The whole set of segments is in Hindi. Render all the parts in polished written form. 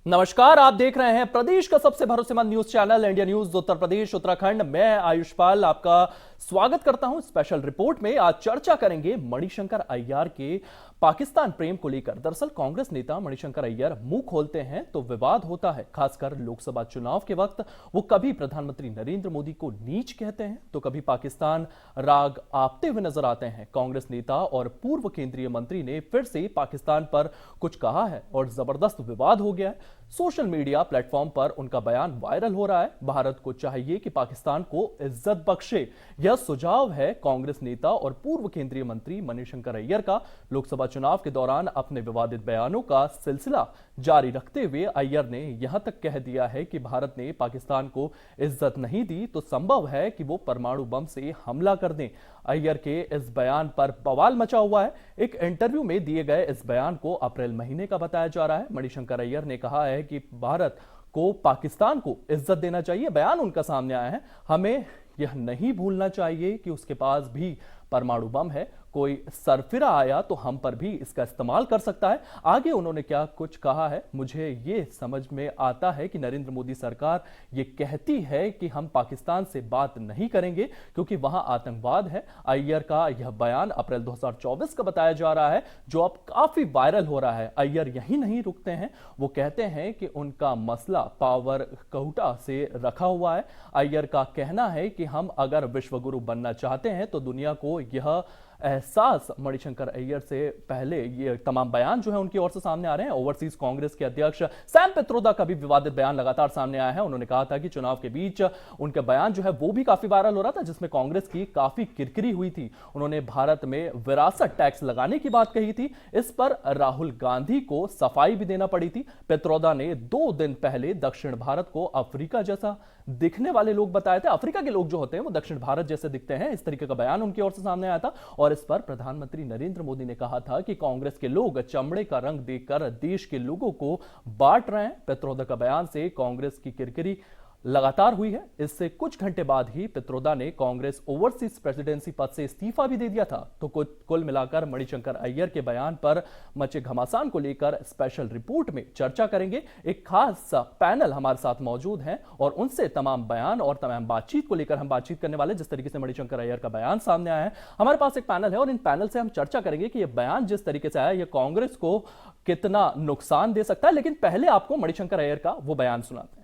नमस्कार, आप देख रहे हैं प्रदेश का सबसे भरोसेमंद news channel India news Uttar Pradesh Uttarakhand. मैं आयुष्पाल आपका स्वागत करता हूं स्पेशल रिपोर्ट में। आज चर्चा करेंगे मणिशंकर अय्यर के पाकिस्तान प्रेम को लेकर। दरअसल कांग्रेस नेता मणिशंकर अय्यर मुंह खोलते हैं तो विवाद होता है, खासकर लोकसभा चुनाव के वक्त। वो कभी प्रधानमंत्री नरेंद्र मोदी को नीच कहते हैं तो कभी पाकिस्तान राग आपते हुए नजर आते हैं। कांग्रेस नेता और पूर्व केंद्रीय मंत्री ने फिर से पाकिस्तान पर कुछ कहा है और जबरदस्त विवाद हो गया है। सोशल मीडिया प्लेटफॉर्म पर उनका बयान वायरल हो रहा है। भारत को चाहिए कि पाकिस्तान को इज्जत बख्शे, यह सुझाव है कांग्रेस नेता और पूर्व केंद्रीय मंत्री मणिशंकर अय्यर का। लोकसभा चुनाव के दौरान अपने विवादित बयानों का सिलसिला जारी रखते हुए अय्यर ने यहां तक कह दिया है कि भारत ने पाकिस्तान को इज्जत नहीं दी तो संभव है कि वो परमाणु बम से हमला कर दें। अय्यर के इस बयान पर बवाल मचा हुआ है। एक इंटरव्यू में दिए गए इस बयान को अप्रैल महीने का बताया जा रहा है। मणिशंकर अय्यर ने कहा है कि भारत को पाकिस्तान को इज्जत देना चाहिए। बयान उनका सामने आया है, हमें यह नहीं भूलना चाहिए कि उसके पास भी परमाणु बम है। कोई सरफिरा आया तो हम पर भी इसका इस्तेमाल कर सकता है। आगे उन्होंने क्या कुछ कहा है, मुझे ये समझ में आता है कि नरेंद्र मोदी सरकार ये कहती है कि हम पाकिस्तान से बात नहीं करेंगे क्योंकि वहां आतंकवाद है। अय्यर का यह बयान अप्रैल 2024 का बताया जा रहा है, जो अब काफी वायरल हो रहा है। अय्यर यही नहीं रुकते हैं, वो कहते हैं कि उनका मसला पावर कहूटा से रखा हुआ है। अय्यर का कहना है कि हम अगर विश्वगुरु बनना चाहते हैं तो दुनिया को यह एहसास। मणिशंकर अय्यर से पहले ये तमाम बयान जो है उनकी ओर से सामने आ रहे हैं। ओवरसीज कांग्रेस के अध्यक्ष सैम पित्रोदा का भी विवादित बयान लगातार सामने आया है। उन्होंने कहा था कि चुनाव के बीच उनका बयान जो है वो भी काफी वायरल हो रहा था, जिसमें कांग्रेस की काफी किरकिरी हुई थी। उन्होंने भारत में विरासत टैक्स लगाने की बात कही थी। इस पर राहुल गांधी को सफाई भी देना पड़ी थी। पित्रोदा ने 2 दिन पहले दक्षिण भारत को अफ्रीका जैसा दिखने वाले लोग बताए थे। अफ्रीका के लोग जो होते हैं वो दक्षिण भारत जैसे दिखते हैं, इस तरीके का बयान उनकी ओर से सामने आया था। और इस पर प्रधानमंत्री नरेंद्र मोदी ने कहा था कि कांग्रेस के लोग चमड़े का रंग देखकर देश के लोगों को बांट रहे हैं। पित्रोदा का बयान से कांग्रेस की किरकिरी लगातार हुई है। इससे कुछ घंटे बाद ही पित्रोदा ने कांग्रेस ओवरसीज प्रेसिडेंसी पद से इस्तीफा भी दे दिया था। तो कुल मिलाकर मणिशंकर अय्यर के बयान पर मचे घमासान को लेकर स्पेशल रिपोर्ट में चर्चा करेंगे। एक खास पैनल हमारे साथ मौजूद हैं और उनसे तमाम बयान और तमाम बातचीत को लेकर हम बातचीत करने वाले। जिस तरीके से मणिशंकर अय्यर का बयान सामने आया है, हमारे पास एक पैनल है और इन पैनल से हम चर्चा करेंगे कि यह बयान जिस तरीके से आया यह कांग्रेस को कितना नुकसान दे सकता है। लेकिन पहले आपको मणिशंकर अय्यर का वो बयान सुनाते हैं।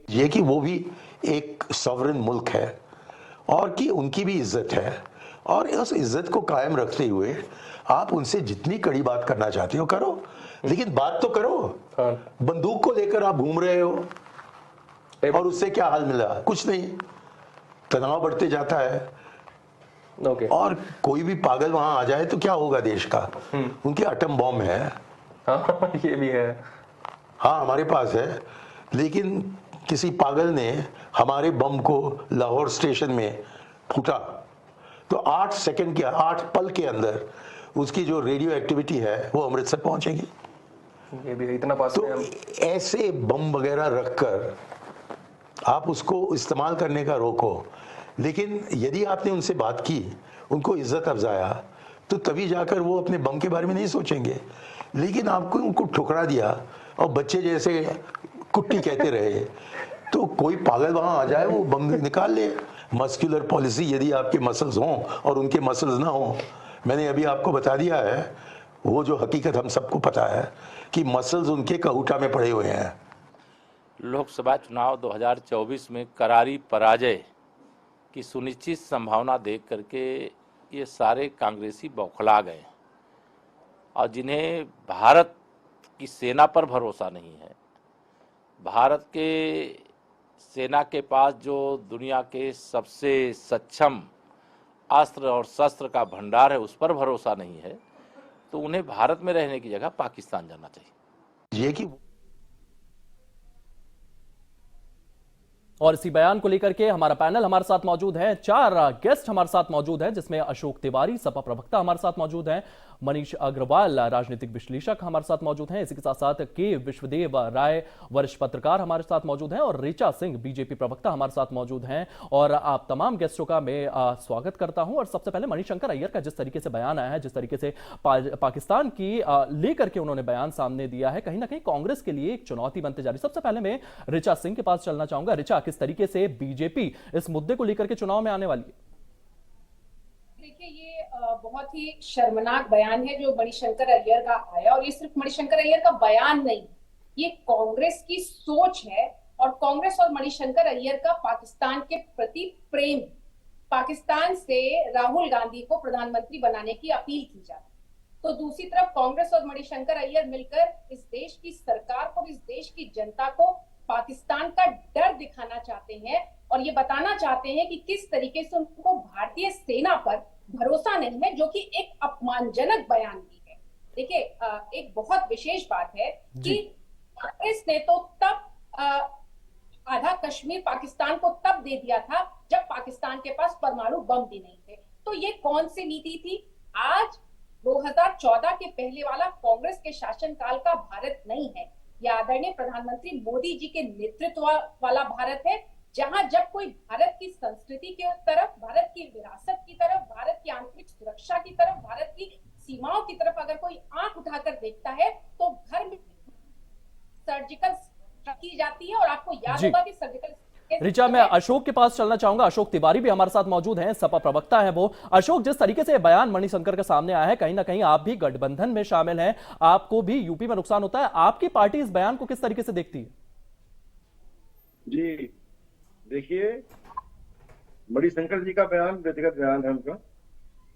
ये कि वो भी एक सॉवरेन मुल्क है और कि उनकी भी इज्जत है, और उस इज्जत को कायम रखते हुए आप उनसे जितनी कड़ी बात करना चाहते हो करो, लेकिन बात तो करो। बंदूक को लेकर आप घूम रहे हो और उससे क्या हाल मिला? कुछ नहीं, तनाव बढ़ते जाता है। और कोई भी पागल वहां आ जाए तो क्या होगा देश का? उनके एटम बॉम्ब है। ये भी है। हाँ, हमारे पास है, लेकिन किसी पागल ने हमारे बम को लाहौर स्टेशन में फूटा तो 8 सेकंड के 8 पल के अंदर उसकी जो रेडियो एक्टिविटी है वो अमृतसर पहुंचेगी। ये भी है, इतना पास तो में हम। ऐसे बम वगैरह रखकर आप उसको इस्तेमाल करने का रोको। लेकिन यदि आपने उनसे बात की, उनको इज्जत अफजाया, तो तभी जाकर वो अपने बम के बारे में नहीं सोचेंगे। लेकिन आपको उनको ठुकरा दिया और बच्चे जैसे कुट्टी कहते रहे, तो कोई पागल वहां आ जाए वो बम निकाल ले। मस्कुलर पॉलिसी, यदि आपके मसल्स हों और उनके मसल्स ना हों, मैंने अभी आपको बता दिया है वो जो हकीकत हम सबको पता है कि मसल्स उनके कहूटा में पड़े हुए हैं। लोकसभा चुनाव 2024 में करारी पराजय की सुनिश्चित संभावना देख करके ये सारे कांग्रेसी बौखला गए और जिन्हें भारत की सेना पर भरोसा नहीं है, भारत के सेना के पास जो दुनिया के सबसे सक्षम अस्त्र और शस्त्र का भंडार है उस पर भरोसा नहीं है, तो उन्हें भारत में रहने की जगह पाकिस्तान जाना चाहिए। ये कि और इसी बयान को लेकर के हमारा पैनल हमारे साथ मौजूद है। 4 गेस्ट हमारे साथ मौजूद हैं, जिसमें अशोक तिवारी सपा प्रवक्ता हमारे साथ मौजूद हैं, मनीष अग्रवाल राजनीतिक विश्लेषक हमारे साथ मौजूद हैं। इसी के साथ साथ के विश्वदेव राय वरिष्ठ पत्रकार हमारे साथ मौजूद हैं और ऋचा सिंह बीजेपी प्रवक्ता हमारे साथ मौजूद हैं। और आप तमाम गेस्टों का मैं स्वागत करता हूं। और सबसे पहले मणिशंकर अय्यर का जिस तरीके से बयान आया है, जिस तरीके से पाकिस्तान की लेकर के उन्होंने बयान सामने दिया है, कहीं ना कहीं कांग्रेस के लिए एक चुनौती बनते जा रही है। सबसे पहले मैं ऋचा सिंह के पास चलना चाहूंगा। ऋचा, किस तरीके से बीजेपी इस मुद्दे को लेकर के चुनाव में आने वाली है? देखिए, ये बहुत ही शर्मनाक बयान है जो मणिशंकर अय्यर का आया। और ये सिर्फ मणिशंकर अय्यर का बयान नहीं, ये कांग्रेस की सोच है। और कांग्रेस और मणिशंकर अय्यर का पाकिस्तान के प्रति प्रेम, पाकिस्तान से राहुल गांधी को प्रधानमंत्री बनाने की अपील की जाती है। तो दूसरी तरफ कांग्रेस और मणिशंकर अय्यर मिलकर इस देश की सरकार को, इस देश की जनता को पाकिस्तान का डर दिखाना चाहते हैं और ये बताना चाहते हैं कि किस तरीके से उनको भारतीय सेना पर भरोसा नहीं है, जो कि एक अपमानजनक बयान भी है। देखिए, एक बहुत विशेष बात है कि कांग्रेस ने तो तब आधा कश्मीर पाकिस्तान को तब दे दिया था जब पाकिस्तान के पास परमाणु बम भी नहीं थे। तो ये कौन सी नीति थी? आज 2014 के पहले वाला कांग्रेस के शासनकाल का भारत नहीं है। यह आदरणीय प्रधानमंत्री मोदी जी के नेतृत्व वाला भारत है, जहां जब कोई भारत की संस्कृति की तरफ, भारत की विरासत की तरफ, भारत की आंतरिक सुरक्षा की तरफ, भारत की सीमाओं की तरफ अगर कोई आंख उठाकर देखता है तो घर में सर्जिकल की जाती है। और आपको याद होगा कि सर्जिकल ऋचा, मैं अशोक के पास चलना चाहूंगा। अशोक तिवारी भी हमारे साथ मौजूद हैं, सपा प्रवक्ता है वो। अशोक, जिस तरीके से बयान मणिशंकर के सामने आया है, कहीं ना कहीं आप भी गठबंधन में शामिल हैं, आपको भी यूपी में नुकसान होता है, आपकी पार्टी इस बयान को किस तरीके से देखती है? जी देखिए, मणिशंकर जी का बयान व्यक्तिगत बयान है उनका,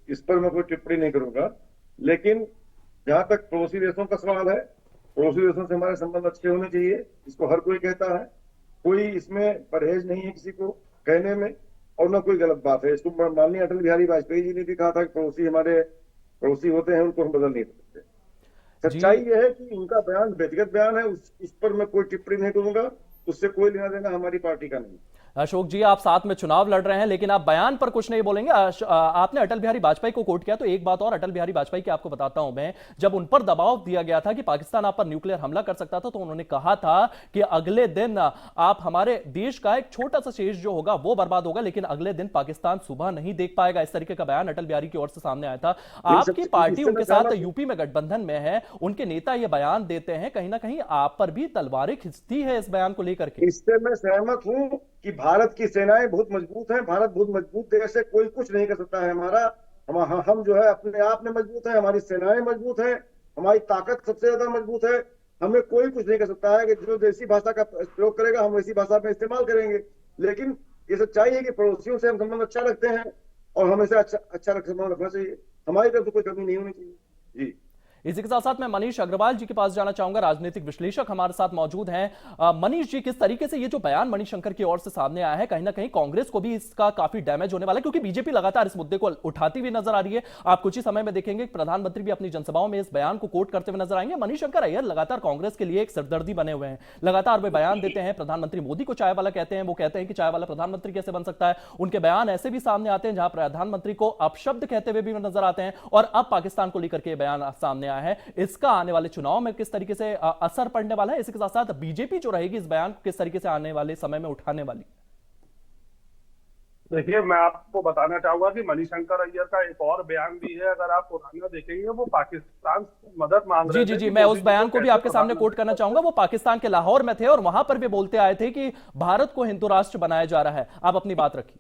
इस पर मैं कोई टिप्पणी नहीं करूंगा। लेकिन जहां तक पड़ोसी देशों का सवाल है, पड़ोसी देशों से हमारे संबंध अच्छे होने चाहिए, इसको हर कोई कहता है। कोई इसमें परहेज नहीं है किसी को कहने में, और ना कोई गलत बात है। इसको माननीय अटल बिहारी वाजपेयी जी ने भी कहा था कि पड़ोसी हमारे पड़ोसी होते हैं, उनको हम बदल नहीं सकते। सच्चाई यह है कि उनका बयान व्यक्तिगत बयान है, उस पर मैं कोई टिप्पणी नहीं करूंगा। उससे कोई लेना देना हमारी पार्टी का नहीं। अशोक जी, आप साथ में चुनाव लड़ रहे हैं, लेकिन आप बयान पर कुछ नहीं बोलेंगे। आपने अटल बिहारी वाजपेयी को कोट किया, तो एक बात और अटल बिहारी वाजपेयी की आपको बताता हूं मैं। जब उन पर दबाव दिया गया था कि पाकिस्तान आप पर न्यूक्लियर हमला कर सकता था, तो उन्होंने कहा था कि अगले दिन आप हमारे देश का एक छोटा सा शेष जो होगा वो बर्बाद होगा, लेकिन अगले दिन पाकिस्तान सुबह नहीं देख पाएगा। इस तरीके का बयान अटल बिहारी की ओर से सामने आया था। आपकी पार्टी उनके साथ यूपी में गठबंधन में है, उनके नेता ये बयान देते हैं, कहीं ना कहीं आप पर भी तलवारें खिंचती है इस बयान को लेकर के। इससे मैं सहमत हूं कि भारत की सेनाएं बहुत मजबूत हैं। भारत बहुत मजबूत देश है, कोई कुछ नहीं कर सकता है हमारा। हम जो है अपने आप में मजबूत है, हमारी सेनाएं मजबूत है, हमारी ताकत सबसे ज्यादा मजबूत है। हमें कोई कुछ नहीं कर सकता है कि जो देसी भाषा का प्रयोग करेगा हम वैसी भाषा में इस्तेमाल करेंगे। लेकिन ये सच्चाई है कि पड़ोसियों से हम संबंध अच्छा रखते हैं और हमेशा अच्छा संबंध रखना चाहिए। हमारी तरफ से कोई कमी नहीं होनी चाहिए। जी, इसी के साथ साथ मैं मनीष अग्रवाल जी के पास जाना चाहूंगा, राजनीतिक विश्लेषक हमारे साथ मौजूद हैं। मनीष जी, किस तरीके से ये जो बयान मणिशंकर की ओर से सामने आया है, कहीं ना कहीं कांग्रेस को भी इसका काफी डैमेज होने वाला है, क्योंकि बीजेपी लगातार इस मुद्दे को उठाती हुई नजर आ रही है। आप कुछ ही समय में देखेंगे प्रधानमंत्री भी अपनी जनसभाओं में इस बयान को कोट करते हुए नजर आएंगे। मणिशंकर अय्यर लगातार कांग्रेस के लिए एक सिरदर्दी बने हुए हैं, लगातार वे बयान देते हैं। प्रधानमंत्री मोदी को चाय वाला कहते हैं, वो कहते हैं कि चाय वाला प्रधानमंत्री कैसे बन सकता है। उनके बयान ऐसे भी सामने आते हैं जहां प्रधानमंत्री को अपशब्द कहते हुए भी नजर आते हैं। और अब पाकिस्तान को लेकर के बयान सामने आया है, इसका आने वाले चुनाव में किस तरीके से असर पड़ने वाला है? इसके साथ साथ बीजेपी जो रहेगी इस बयान को किस तरीके से आने वाले समय में उठाने वाली? देखिए, मैं आपको बताना चाहूंगा कि मणिशंकर अय्यर का एक और बयान भी है। अगर आप पुराना देखेंगे, वो पाकिस्तान से मदद मांग रहे थे। जी, मैं उस बयान को भी आपके सामने कोट करना चाहूंगा। वो पाकिस्तान के लाहौर में थे और वहां पर भी बोलते आए थे कि भारत को हिंदू राष्ट्र बनाया जा रहा है। आप अपनी बात रखिए।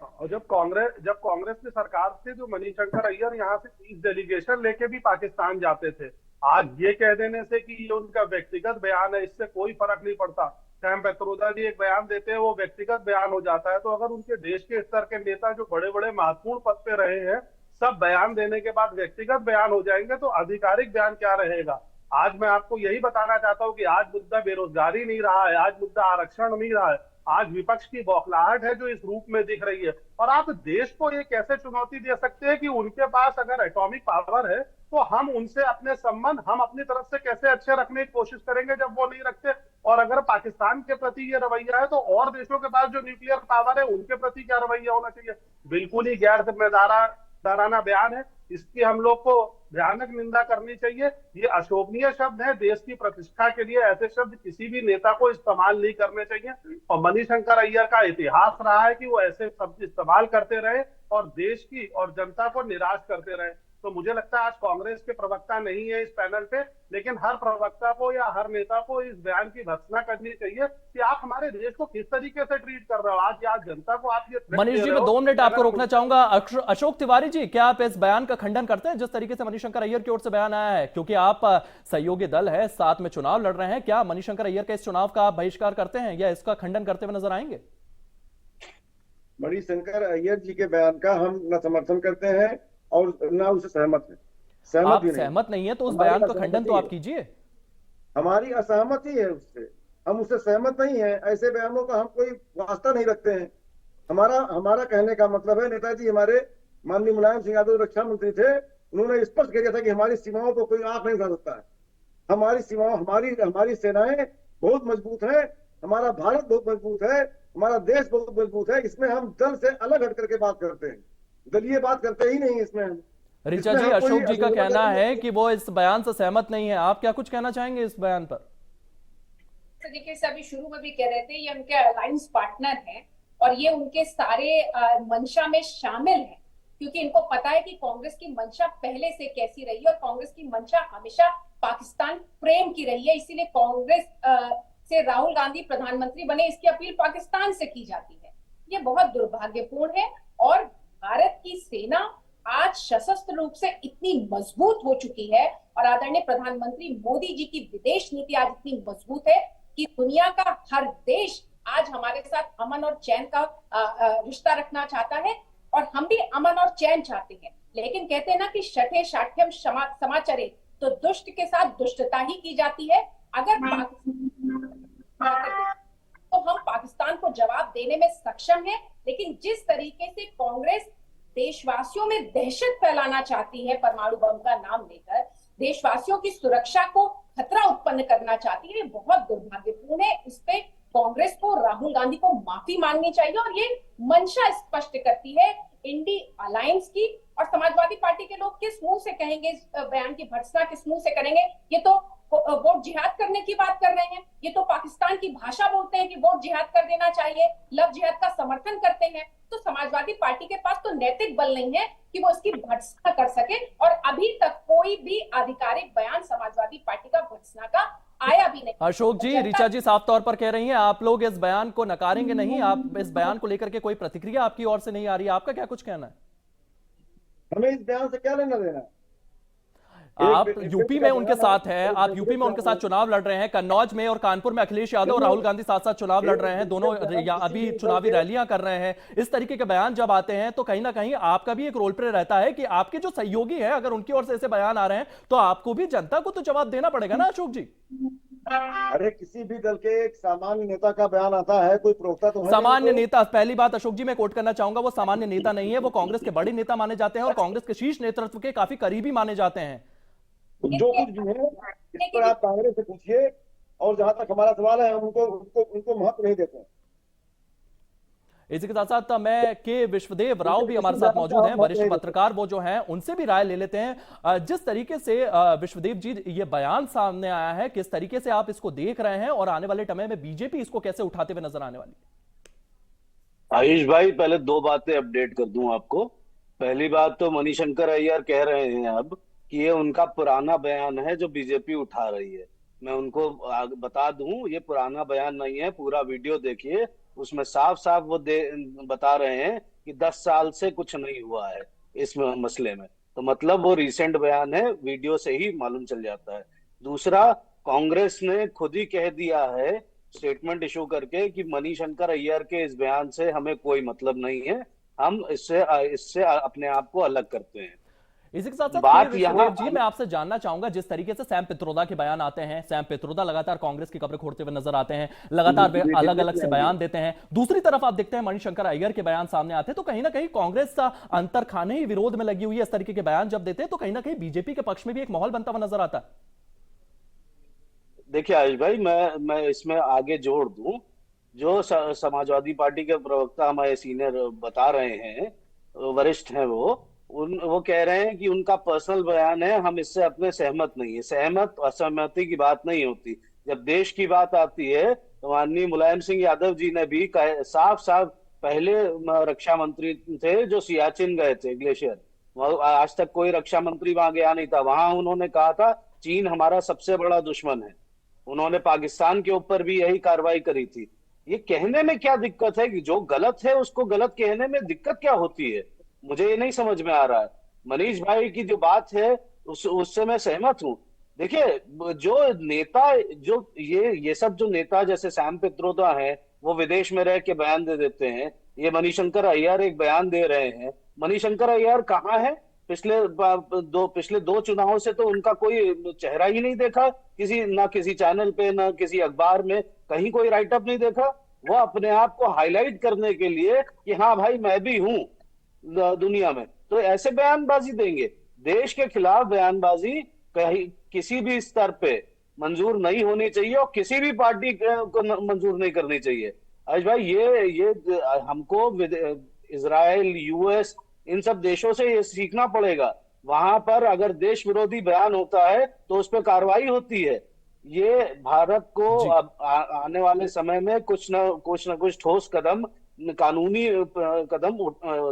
और जब कांग्रेस की सरकार थी, तो मणिशंकर अय्यर यहाँ से 30 डेलीगेशन लेके भी पाकिस्तान जाते थे। आज ये कह देने से कि ये उनका व्यक्तिगत बयान है, इससे कोई फर्क नहीं पड़ता। सैम पित्रोदा जी एक बयान देते हैं, वो व्यक्तिगत बयान हो जाता है। तो अगर उनके देश के स्तर के नेता जो बड़े बड़े महत्वपूर्ण पद पे रहे हैं, सब बयान देने के बाद व्यक्तिगत बयान हो जाएंगे, तो आधिकारिक बयान क्या रहेगा? आज मैं आपको यही बताना चाहता हूँ कि आज मुद्दा बेरोजगारी नहीं रहा है, आज मुद्दा आरक्षण नहीं रहा है, आज विपक्ष की बौखलाहट है जो इस रूप में दिख रही है। और आप देश को ये कैसे चुनौती दे सकते हैं कि उनके पास अगर एटॉमिक पावर है, तो हम उनसे अपने संबंध हम अपनी तरफ से कैसे अच्छे रखने की कोशिश करेंगे जब वो नहीं रखते। और अगर पाकिस्तान के प्रति ये रवैया है, तो और देशों के पास जो न्यूक्लियर पावर है उनके प्रति क्या रवैया होना चाहिए? बिल्कुल ही गैर जिम्मेदाराना बयान है। इसकी हम लोग को भयानक निंदा करनी चाहिए। ये अशोभनीय शब्द है, देश की प्रतिष्ठा के लिए ऐसे शब्द किसी भी नेता को इस्तेमाल नहीं करने चाहिए। और मणिशंकर अय्यर का इतिहास रहा है कि वो ऐसे शब्द इस्तेमाल करते रहे और देश की और जनता को निराश करते रहे। तो मुझे लगता है आज कांग्रेस के प्रवक्ता नहीं है इस पैनल पे, लेकिन हर प्रवक्ता को या हर नेता को इस बयान की भर्त्सना करनी चाहिए कि आप हमारे देश को किस तरीके से ट्रीट कर रहे हो। आज जनता को आप ये threat मनीष दे जी, रहे मैं हो। 2 मिनट आपको रोकना चाहूंगा। अशोक तिवारी जी, क्या आप इस बयान का खंडन करते हैं जिस तरीके से मणिशंकर अय्यर की ओर से बयान आया है? क्योंकि आप सहयोगी दल है, साथ में चुनाव लड़ रहे हैं, क्या मणिशंकर अय्यर के इस चुनाव का आप बहिष्कार करते हैं या इसका खंडन करते हुए नजर आएंगे? मणिशंकर अय्यर जी के बयान का हम न समर्थन करते हैं और न उससे सहमत है। आप सहमत नहीं है तो उस बयान का खंडन तो आप कीजिए। हमारी असहमति है उससे, हम उससे सहमत नहीं है। ऐसे बयानों का हम कोई वास्ता नहीं रखते हैं। हमारा कहने का मतलब है, नेताजी हमारे माननीय मुलायम सिंह यादव रक्षा मंत्री थे, उन्होंने स्पष्ट कह दिया था कि हमारी सीमाओं पर कोई आंख नहीं उठा सकता है। हमारी सीमाओं, हमारी सेनाएं बहुत मजबूत है, हमारा भारत बहुत मजबूत है, हमारा देश बहुत मजबूत है। इसमें हम दल से अलग हट करके बात करते हैं, दलीय बात करते ही नहीं इसमें हम। ऋचा जी, अशोक जी का कहना है कि वो इस बयान से सहमत नहीं है। आप क्या कुछ कहना चाहेंगे इस बयान पर? तरीके से अभी शुरू में भी कह रहे थे, ये उनके अलायंस पार्टनर हैं और ये उनके सारे मंशा में शामिल हैं, क्योंकि इनको पता है कि कांग्रेस की मंशा पहले से कैसी रही है और कांग्रेस की मंशा हमेशा पाकिस्तान प्रेम की रही है। इसीलिए कांग्रेस से राहुल गांधी प्रधानमंत्री बने, इसकी अपील पाकिस्तान से की जाती है। ये बहुत दुर्भाग्यपूर्ण है और भारत की सेना आज सशस्त्र रूप से इतनी मजबूत हो चुकी है और आदरणीय प्रधानमंत्री मोदी जी की विदेश नीति आज इतनी मजबूत है कि दुनिया का हर देश आज हमारे साथ अमन और चैन का रिश्ता रखना चाहता है और हम भी अमन और चैन चाहते हैं। लेकिन कहते हैं ना कि शठे शाठ्यम समाचरे, तो दुष्ट के साथ दुष्टता ही की जाती है। अगर तो हम पाकिस्तान को जवाब देने में सक्षम हैं, लेकिन जिस तरीके से कांग्रेस देशवासियों में दहशत फैलाना चाहती है, परमाणु बम का नाम लेकर देशवासियों की सुरक्षा को खतरा उत्पन्न करना चाहती है, ये बहुत दुर्भाग्यपूर्ण है। इस पे कांग्रेस को, राहुल गांधी को माफी मांगनी चाहिए और ये मंशा स्पष्ट करती है इंडी अलायंस की। और समाजवादी पार्टी के लोग किस मुंह से कहेंगे, इस बयान की भर्त्सना किस मुंह से करेंगे? ये तो वोट जिहाद करने की बात कर रहे हैं, ये तो पाकिस्तान की भाषा बोलते हैं कि वोट जिहाद कर देना चाहिए, लव जिहाद का समर्थन करते हैं। तो समाजवादी पार्टी के पास तो नैतिक बल नहीं है कि वो इसकी भर्त्सना कर सके और अभी तक कोई भी आधिकारिक बयान समाजवादी पार्टी का भर्त्सना का आया भी नहीं। अशोक जी, ऋचा जी साफ तौर पर कह रही हैं आप लोग इस बयान को नकारेंगे नहीं, आप इस बयान को लेकर के कोई प्रतिक्रिया आपकी ओर से नहीं आ रही है, आपका क्या कुछ कहना है? हमें इस बयान से क्या लेना देना? आप यूपी में उनके साथ हैं, आप यूपी में उनके साथ चुनाव लड़ रहे हैं। कन्नौज में और कानपुर में अखिलेश यादव और राहुल गांधी साथ साथ चुनाव लड़ रहे हैं, दोनों अभी चुनावी रैलियां कर रहे हैं। इस तरीके के बयान जब आते हैं तो कहीं ना कहीं आपका भी एक रोल प्ले रहता है कि आपके जो सहयोगी हैं, अगर उनकी ओर से ऐसे बयान आ रहे हैं तो आपको भी जनता को तो जवाब देना पड़ेगा ना अशोक जी। अरे किसी भी दल के एक सामान्य नेता का बयान आता है, कोई प्रवक्ता तो है सामान्य नेता, पहली बात अशोक जी मैं कोट करना चाहूंगा, वो सामान्य नेता नहीं है, वो कांग्रेस के बड़े नेता माने जाते हैं और कांग्रेस के शीर्ष नेतृत्व के काफी करीबी माने जाते हैं। जो कुछ भी है इस पर आप कांग्रेस से पूछिए, और जहां तक हमारा सवाल है हम उनको महत्व नहीं देते हैं। इसी के साथ साथ मैं के विश्वदेव राव भी हमारे साथ मौजूद हैं, वरिष्ठ पत्रकार, वो जो हैं उनसे भी राय ले लेते हैं। जिस तरीके से विश्वदेव जी ये बयान सामने आया है, किस तरीके से आप इसको देख रहे हैं और आने वाले समय में बीजेपी इसको कैसे उठाते हुए नजर आने वाली? आयुष भाई, पहले 2 बातें अपडेट कर दूं आपको। पहली बात तो मणिशंकर अय्यर कह रहे हैं अब कि ये उनका पुराना बयान है जो बीजेपी उठा रही है। मैं उनको बता दूं, ये पुराना बयान नहीं है, पूरा वीडियो देखिए, उसमें साफ साफ वो बता रहे हैं कि 10 साल से कुछ नहीं हुआ है इस मसले में। तो मतलब वो रिसेंट बयान है, वीडियो से ही मालूम चल जाता है। दूसरा, कांग्रेस ने खुद ही कह दिया है स्टेटमेंट इशू करके कि मणिशंकर अय्यर के इस बयान से हमें कोई मतलब नहीं है, हम इससे अपने आप को अलग करते हैं। इसी के साथ साथ बात विश्वदेव जी, मैं आपसे जानना चाहूंगा, जिस तरीके से सैम पित्रोदा के बयान आते हैं, सैम पित्रोदा लगातार कांग्रेस की कब्र खोदते हुए नजर आते हैं, लगातार वे अलग अलग से बयान देते हैं। दूसरी तरफ आप देखते हैं मणिशंकर अय्यर के बयान सामने आते हैं तो कहीं ना कहीं कांग्रेस का अंतर खाने ही विरोध में लगी हुई है। इस तरीके के बयान जब देते हैं तो कहीं ना कहीं बीजेपी के पक्ष में भी एक माहौल बनता हुआ नजर आता है। देखिए आयुष भाई, मैं इसमें आगे जोड़ दूं, जो समाजवादी पार्टी के प्रवक्ता हमारे सीनियर बता रहे हैं, वरिष्ठ हैं वो, वो कह रहे हैं कि उनका पर्सनल बयान है, हम इससे अपने सहमत नहीं है। सहमत असहमति की बात नहीं होती। जब देश की बात आती है तो माननीय मुलायम सिंह यादव जी ने भी साफ साफ, पहले रक्षा मंत्री थे जो सियाचिन गए थे ग्लेशियर, आज तक कोई रक्षा मंत्री वहां गया नहीं था। वहां उन्होंने कहा था चीन हमारा सबसे बड़ा दुश्मन है। उन्होंने पाकिस्तान के ऊपर भी यही कार्रवाई करी थी। ये कहने में क्या दिक्कत है कि जो गलत है उसको गलत कहने में दिक्कत क्या होती है? मुझे ये नहीं समझ में आ रहा है। मनीष भाई की जो बात है उससे मैं सहमत हूँ। देखिए, जो नेता, जो ये सब जो नेता जैसे सैम पित्रोदा है, वो विदेश में रह के बयान दे देते हैं। ये मणिशंकर अय्यर एक बयान दे रहे हैं। मणिशंकर अय्यर कहाँ है? पिछले दो चुनावों से तो उनका कोई चेहरा ही नहीं देखा, किसी चैनल पे, ना किसी अखबार में, कहीं कोई राइटअप नहीं देखा। वो अपने आप को हाईलाइट करने के लिए कि हाँ भाई मैं भी हूं दुनिया में, तो ऐसे बयानबाजी देंगे। देश के खिलाफ बयानबाजी कहीं किसी भी स्तर पे मंजूर नहीं होनी चाहिए और किसी भी पार्टी को मंजूर नहीं करनी चाहिए। आज भाई ये हमको इजराइल, यूएस, इन सब देशों से ये सीखना पड़ेगा। वहां पर अगर देश विरोधी बयान होता है तो उस पर कार्रवाई होती है। ये भारत को अब आने वाले समय में कुछ न कुछ ठोस कदम, कानूनी कदम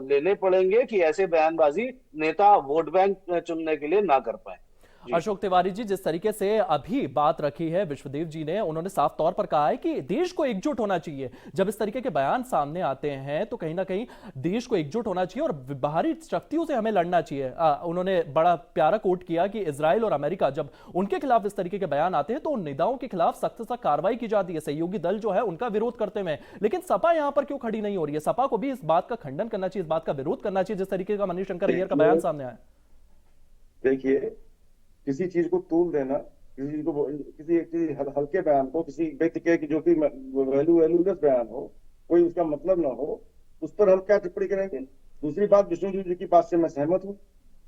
लेने पड़ेंगे कि ऐसे बयानबाजी नेता वोट बैंक चुनने के लिए ना कर पाए। अशोक तिवारी जी, जिस तरीके से अभी बात रखी है विश्वदेव जी ने, उन्होंने साफ तौर पर कहा है कि देश को एकजुट होना चाहिए। जब इस तरीके के बयान सामने आते हैं तो कहीं ना कहीं देश को एकजुट होना चाहिए और बाहरी शक्तियों से हमें लड़ना चाहिए। उन्होंने बड़ा प्यारा कोट किया कि इजराइल और अमेरिका जब उनके खिलाफ इस तरीके के बयान आते हैं तो उन नेताओं के खिलाफ सख्त से सख्त कार्रवाई की जाती है, सहयोगी दल जो है उनका विरोध करते हुए। लेकिन सपा यहां पर क्यों खड़ी नहीं हो रही है? सपा को भी इस बात का खंडन करना चाहिए, इस बात का विरोध करना चाहिए जिस तरीके का मणिशंकर अय्यर का बयान सामने आया। देखिए, किसी चीज को तूल देना, किसी एक चीज हल्के बयान को, किसी व्यक्ति के जो कि वैल्यूलेस बयान हो, कोई उसका मतलब ना हो, उस पर हम क्या टिप्पणी करेंगे? दूसरी बात, विष्णु जी की बात से मैं सहमत हूँ।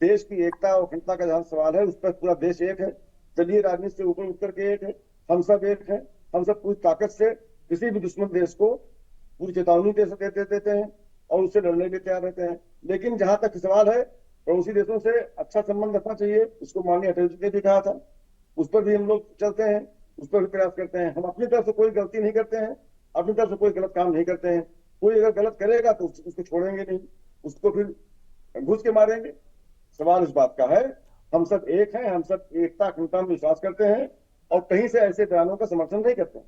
देश की एकता और अखंडता का जहां सवाल है, उस पर पूरा देश एक है। चलिए, राजनीति से ऊपर उठ करके एक है, हम सब एक है। हम सब पूरी ताकत से किसी भी दुश्मन देश को पूरी चेतावनी देते हैं और उससे लड़ने के लिए तैयार रहते हैं। लेकिन जहां तक सवाल है, पड़ोसी देशों से अच्छा संबंध रखना चाहिए, उसको माननीय अटल जी ने भी कहा था। उस पर भी हम लोग चलते हैं, उस पर भी प्रयास करते हैं। हम अपनी तरफ से कोई गलती नहीं करते हैं, अपनी तरफ से कोई गलत काम नहीं करते हैं। कोई अगर गलत करेगा तो उसको छोड़ेंगे नहीं, उसको फिर घुस के मारेंगे। सवाल इस बात का है, हम सब एक हैं, हम सब एकता अखंडता में विश्वास करते हैं और कहीं से ऐसे बयानों का समर्थन नहीं करते हैं।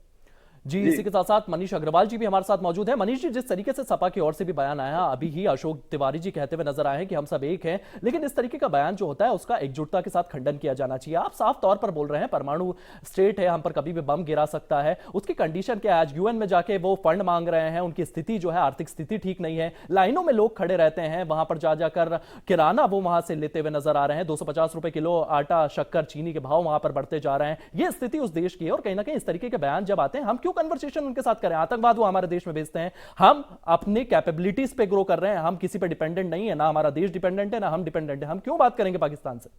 जी, इसी के साथ साथ मनीष अग्रवाल जी भी हमारे साथ मौजूद हैं। मनीष जी, जिस तरीके से सपा की ओर से भी बयान आया, अभी ही अशोक तिवारी जी कहते हुए नजर आए हैं कि हम सब एक हैं, लेकिन इस तरीके का बयान जो होता है उसका एकजुटता के साथ खंडन किया जाना चाहिए। आप साफ तौर पर बोल रहे हैं परमाणु स्टेट है, हम पर कभी भी बम गिरा सकता है, उसकी कंडीशन क्या है? आज यूएन में जाके वो फंड मांग रहे हैं, उनकी स्थिति जो है, आर्थिक स्थिति ठीक नहीं है, लाइनों में लोग खड़े रहते हैं, वहां पर जाकर किराना वो वहां से लेते हुए नजर आ रहे हैं। 250 रुपए किलो आटा, शक्कर, चीनी के भाव वहां पर बढ़ते जा रहे हैं। ये स्थिति उस देश की है और कहीं ना कहीं इस तरीके के बयान जब आते हैं, हम क्यों कन्वर्सेशन उनके साथ करें? आतंकवाद वो हमारे देश में भेजते हैं, हम अपनी कैपेबिलिटीज पे ग्रो कर रहे हैं, हम किसी पे डिपेंडेंट नहीं है, ना हमारा देश डिपेंडेंट है ना हम डिपेंडेंट है, हम क्यों बात करेंगे पाकिस्तान से?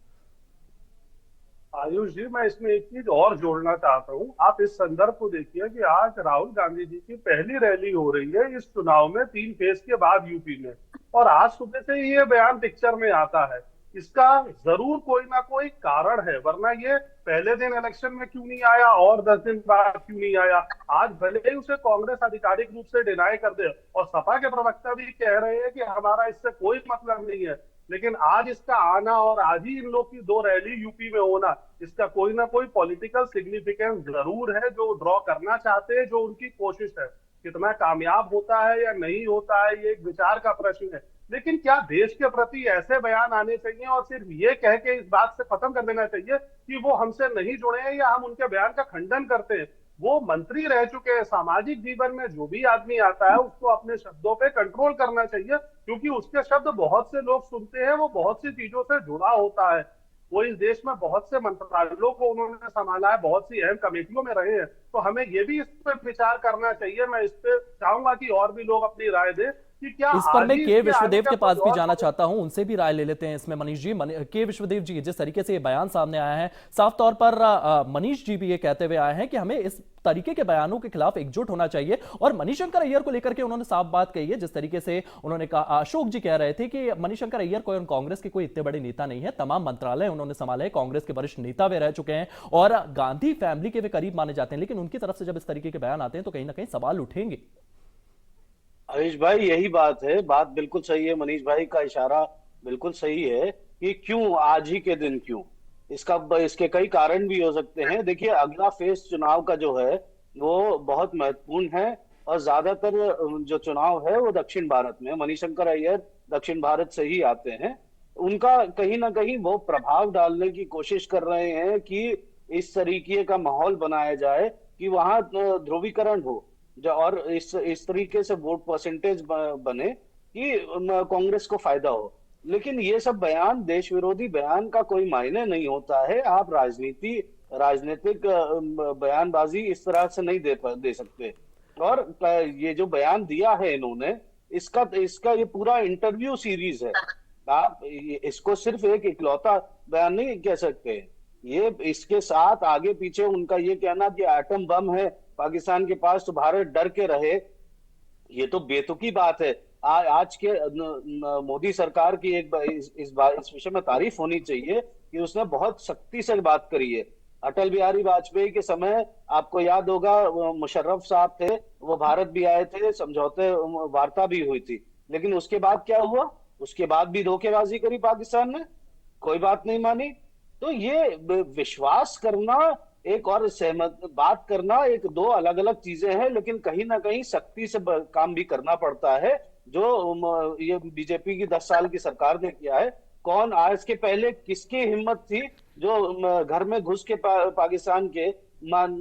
आयुष जी, मैं इसमें एक चीज और जोड़ना चाहता हूँ। आप इस संदर्भ को देखिए कि आज राहुल गांधी जी की पहली रैली हो रही है इस चुनाव में 3 फेज के बाद यूपी में, और आज सुबह से ये बयान पिक्चर में आता है। इसका जरूर कोई ना कोई कारण है, वरना ये पहले दिन इलेक्शन में क्यों नहीं आया और 10 दिन बाद क्यों नहीं आया? आज भले ही उसे कांग्रेस आधिकारिक रूप से डिनाई कर दे और सपा के प्रवक्ता भी कह रहे हैं कि हमारा इससे कोई मतलब नहीं है, लेकिन आज इसका आना और आज ही इन लोग की 2 रैली यूपी में होना, इसका कोई ना कोई पॉलिटिकल सिग्निफिकेंस जरूर है जो ड्रॉ करना चाहते हैं, जो उनकी कोशिश है। कितना कामयाब होता है या नहीं होता है, ये एक विचार का प्रश्न है। लेकिन क्या देश के प्रति ऐसे बयान आने चाहिए और सिर्फ ये कह के इस बात से खत्म कर देना चाहिए कि वो हमसे नहीं जुड़े हैं या हम उनके बयान का खंडन करते हैं? वो मंत्री रह चुके हैं। सामाजिक जीवन में जो भी आदमी आता है उसको अपने शब्दों पे कंट्रोल करना चाहिए, क्योंकि उसके शब्द बहुत से लोग सुनते हैं, वो बहुत सी चीजों से जुड़ा होता है। वो इस देश में बहुत से मंत्रालयों को उन्होंने संभाला है, बहुत सी अहम कमेटियों में रहे हैं, तो हमें ये भी इस पर विचार करना चाहिए। मैं इस पे चाहूंगा कि और भी लोग अपनी राय दें कि क्या इस पर आज मैं ही के इसके आगे विश्वदेव का के पास कोई भी और जाना चाहता हूं, उनसे भी राय ले लेते हैं इसमें। मनीष जी, के विश्वदेव जी, जिस तरीके से ये बयान सामने आया है, साफ तौर पर मनीष जी भी ये कहते हुए आए हैं कि हमें इस तरीके के बयानों के खिलाफ एकजुट होना चाहिए। और मणिशंकर अय्यर को लेकर के उन्होंने साफ बात कही है, जिस तरीके से उन्होंने कहा, अशोक जी कह रहे थे कि मणिशंकर अय्यर कोई कांग्रेस के कोई इतने बड़े नेता नहीं है, तमाम मंत्रालय उन्होंने संभाले, कांग्रेस के वरिष्ठ नेता वे रह चुके हैं और गांधी फैमिली के वे करीब माने जाते हैं, लेकिन उनकी तरफ से जब इस तरीके के बयान आते हैं तो कहीं ना कहीं सवाल उठेंगे। हरीश भाई, यही बात है, बात बिल्कुल सही है, मनीष भाई का इशारा बिल्कुल सही है कि क्यों आज ही के दिन, क्यों इसके कई कारण भी हो सकते हैं। देखिए, अगला फेज चुनाव का जो है वो बहुत महत्वपूर्ण है और ज्यादातर जो चुनाव है वो दक्षिण भारत में, मणिशंकर अय्यर दक्षिण भारत से ही आते हैं। उनका कहीं ना कहीं वो प्रभाव डालने की कोशिश कर रहे हैं कि इस तरीके का माहौल बनाया जाए कि वहां ध्रुवीकरण हो और इस तरीके से वोट परसेंटेज बने कि कांग्रेस को फायदा हो। लेकिन ये सब बयान, देश विरोधी बयान का कोई मायने नहीं होता है। आप राजनीतिक बयानबाजी इस तरह से नहीं दे सकते। और ये जो बयान दिया है इन्होंने, इसका ये पूरा इंटरव्यू सीरीज है। आप इसको सिर्फ एक इकलौता बयान नहीं कह सकते। ये इसके साथ आगे पीछे उनका ये कहना कि एटम बम है पाकिस्तान के पास तो भारत डर के रहे, ये तो बेतुकी बात है। आज के मोदी सरकार की इस विषय में तारीफ होनी चाहिए कि उसने बहुत सख्ती से बात करी है। अटल बिहारी वाजपेयी के समय आपको याद होगा, मुशर्रफ साहब थे, वो भारत भी आए थे, समझौते वार्ता भी हुई थी, लेकिन उसके बाद क्या हुआ? उसके बाद भी धोखेबाजी करी पाकिस्तान ने, कोई बात नहीं मानी। तो ये विश्वास करना एक और सहमत बात करना एक, दो अलग अलग चीजें हैं, लेकिन कहीं ना कहीं सख्ती से काम भी करना पड़ता है, जो ये बीजेपी की 10 साल की सरकार ने किया है। कौन आज के पहले किसकी हिम्मत थी जो घर में घुस के पाकिस्तान के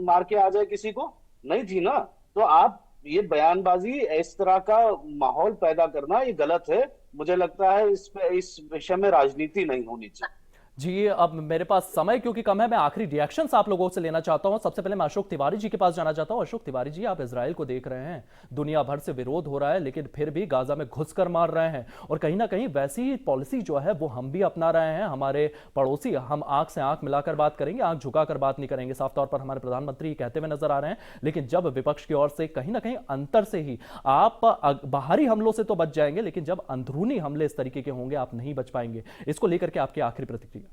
मार के आ जाए किसी को? नहीं थी ना। तो आप ये बयानबाजी, इस तरह का माहौल पैदा करना, ये गलत है। मुझे लगता है इस विषय में राजनीति नहीं होनी चाहिए। जी, अब मेरे पास समय क्योंकि कम है, मैं आखिरी रिएक्शंस आप लोगों से लेना चाहता हूं। सबसे पहले मैं अशोक तिवारी जी के पास जाना चाहता हूं। अशोक तिवारी जी, आप इजराइल को देख रहे हैं, दुनिया भर से विरोध हो रहा है, लेकिन फिर भी गाजा में घुसकर मार रहे हैं और कहीं ना कहीं वैसी पॉलिसी जो है वो हम भी अपना रहे हैं। हमारे पड़ोसी, हम आंख से आंख मिलाकर बात करेंगे, आंख झुकाकर बात नहीं करेंगे, साफ तौर पर हमारे प्रधानमंत्री कहते हुए नजर आ रहे हैं। लेकिन जब विपक्ष की ओर से कहीं ना कहीं अंतर से ही आप बाहरी हमलों से तो बच जाएंगे, लेकिन जब अंदरूनी हमले इस तरीके के होंगे आप नहीं बच पाएंगे। इसको लेकर के आपकी आखिरी प्रतिक्रिया?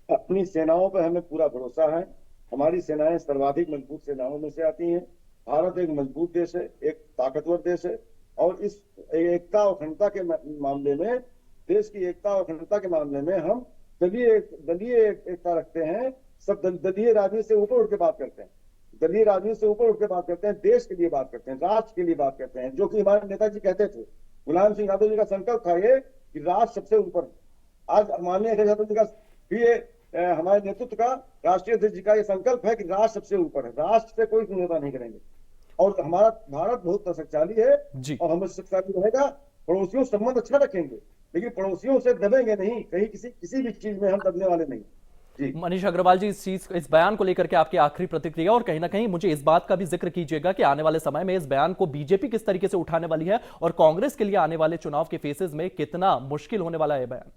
अपनी सेनाओं पर हमें पूरा भरोसा है। हमारी सेनाएं सर्वाधिक मजबूत सेनाओं में से आती हैं। भारत एक मजबूत देश है, एक ताकतवर देश है और इस एकता और अखंडता के मामले में, देश की एकता और अखंडता के मामले में हम दलीय एकता रखते हैं। सब दलीय राजनीति से ऊपर उठ के बात करते हैं, दलीय राजनीति से ऊपर उठ के बात करते हैं, देश के लिए बात करते हैं, राष्ट्र के लिए बात करते हैं, जो कि हमारे नेताजी कहते थे। गुलाम सिंह यादव जी का संकल्प था ये कि राष्ट्र सबसे ऊपर। आज माननीय अखिलेश यादव जी का भी हमारे नेतृत्व का, राष्ट्रीय अध्यक्ष जी का ये संकल्प है कि राष्ट्र सबसे ऊपर है, राष्ट्र से कोई समझौता नहीं करेंगे। और हमारा भारत बहुत शक्तिशाली है और हम शक्तिशाली रहेगा। पड़ोसियों से संबंध अच्छा रखेंगे, लेकिन पड़ोसियों से दबेंगे नहीं, कहीं किसी भी चीज में हम दबने वाले नहीं। जी मनीष अग्रवाल जी, इस बयान को लेकर के आपकी आखिरी प्रतिक्रिया, और कहीं ना कहीं मुझे इस बात का भी जिक्र कीजिएगा कि आने वाले समय में इस बयान को बीजेपी किस तरीके से उठाने वाली है और कांग्रेस के लिए आने वाले चुनाव के फेसेस में कितना मुश्किल होने वाला है बयान।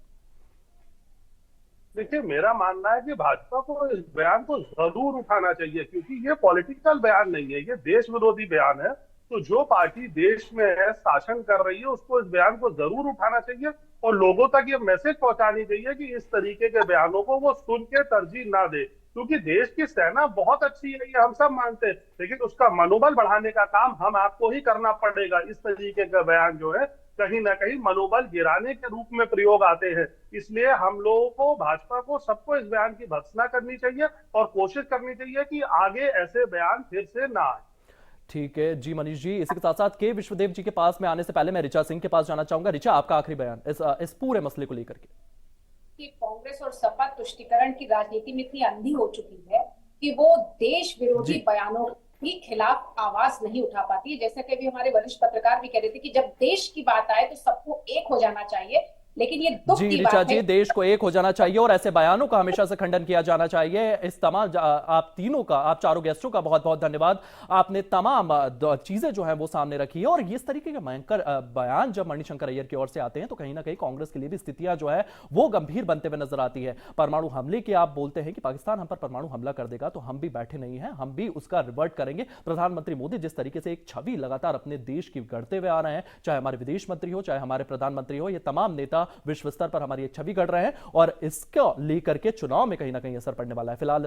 देखिए, मेरा मानना है कि भाजपा को इस बयान को जरूर उठाना चाहिए, क्योंकि ये पॉलिटिकल बयान नहीं है, ये देश विरोधी बयान है। तो जो पार्टी देश में है, शासन कर रही है, उसको इस बयान को जरूर उठाना चाहिए और लोगों तक ये मैसेज पहुंचानी चाहिए कि इस तरीके के बयानों को वो सुन के तरजीह ना दे। क्योंकि देश की सेना बहुत अच्छी है, ये हम सब मानते हैं, लेकिन उसका मनोबल बढ़ाने का काम हम आपको ही करना पड़ेगा। इस तरीके का बयान जो है कहीं ना कहीं मनोबल गिराने के रूप में प्रयोग आते हैं। इसलिए हम लोगों को, भाजपा को, सबको इस बयान की भर्त्सना करनी चाहिए और कोशिश करनी चाहिए कि आगे ऐसे बयान फिर से ना आए। ठीक है जी मनीष जी, इसी के साथ साथ के विश्वदेव जी के पास में आने से पहले मैं ऋचा सिंह के पास जाना चाहूंगा। ऋचा, आपका आखिरी बयान इस पूरे मसले को लेकर के। कि कांग्रेस और सपा तुष्टीकरण की राजनीति में इतनी अंधी हो चुकी है कि वो देश विरोधी बयानों के खिलाफ आवाज नहीं उठा पाती है। जैसे कि अभी हमारे वरिष्ठ पत्रकार भी कह रहे थे कि जब देश की बात आए तो सबको एक हो जाना चाहिए, लेकिन ये दुख जी की ऋचा बात जी, है। देश को एक हो जाना चाहिए और ऐसे बयानों का हमेशा से खंडन किया जाना चाहिए। इस तमाम आप तीनों का, आप चारों गेस्टों का बहुत बहुत धन्यवाद। आपने तमाम चीजें जो है वो सामने रखी है और इस तरीके के भयंकर बयान जब मणिशंकर अय्यर की ओर से आते हैं तो कहीं ना कहीं कांग्रेस के लिए भी स्थितियां जो है वो गंभीर बनते हुए नजर आती है। परमाणु हमले की आप बोलते हैं कि पाकिस्तान हम पर परमाणु हमला कर देगा तो हम भी बैठे नहीं हैं, हम भी उसका रिवर्ट करेंगे। प्रधानमंत्री मोदी जिस तरीके से एक छवि लगातार अपने देश की गढ़ते हुए आ रहे हैं, चाहे हमारे विदेश मंत्री हो, चाहे हमारे प्रधानमंत्री हो, ये तमाम नेता विश्व स्तर पर हमारी एक छवि गढ़ रहे हैं और इसको लेकर के चुनाव में कहीं ना कहीं असर पड़ने वाला है। फिलहाल